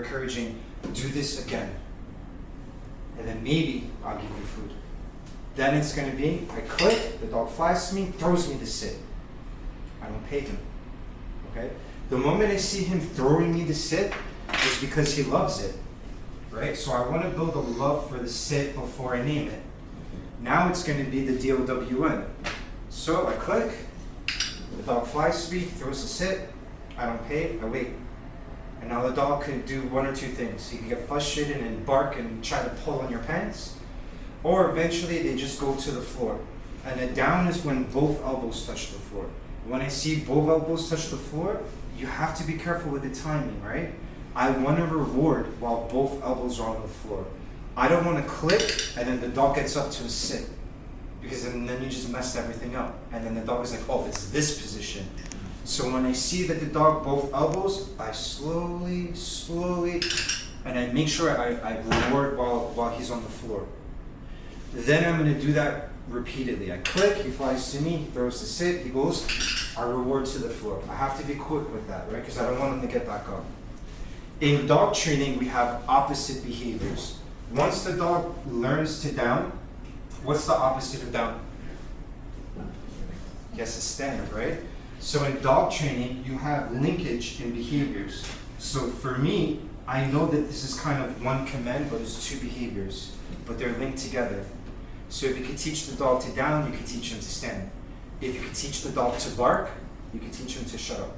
encouraging, do this again. And then maybe I'll give you food. Then it's going to be, I click, the dog flies to me, throws me the sit. I don't pay him. Okay? The moment I see him throwing me the sit, is because he loves it. Right? So I want to build a love for the sit before I name it. Now it's going to be the DOWN. So I click, the dog flies to me, throws the sit, I don't pay it, I wait. And now the dog could do one or two things. He could get frustrated and bark and try to pull on your pants, or eventually they just go to the floor. And the down is when both elbows touch the floor. When I see both elbows touch the floor, you have to be careful with the timing, right? I want to reward while both elbows are on the floor. I don't want to click and then the dog gets up to a sit, because then you just messed everything up. And then the dog is like, oh, it's this position. So when I see that the dog, both elbows, I slowly, and I make sure I reward while he's on the floor. Then I'm going to do that repeatedly. I click, he flies to me, he throws the sit, he goes, I reward to the floor. I have to be quick with that, right? Because I don't want him to get back up. In dog training, we have opposite behaviors. Once the dog learns to down, what's the opposite of down? Yes, a stand, right? So in dog training, you have linkage in behaviors. So for me, I know that this is kind of one command, but it's two behaviors, but they're linked together. So if you could teach the dog to down, you could teach him to stand. If you could teach the dog to bark, you could teach him to shut up.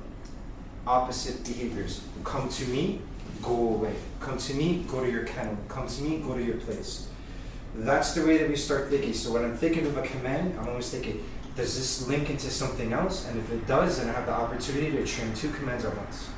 Opposite behaviors. Come to me, go away. Come to me, go to your kennel. Come to me, go to your place. That's the way that we start thinking. So when I'm thinking of a command, I'm always thinking, does this link into something else? And if it does, then I have the opportunity to train two commands at once.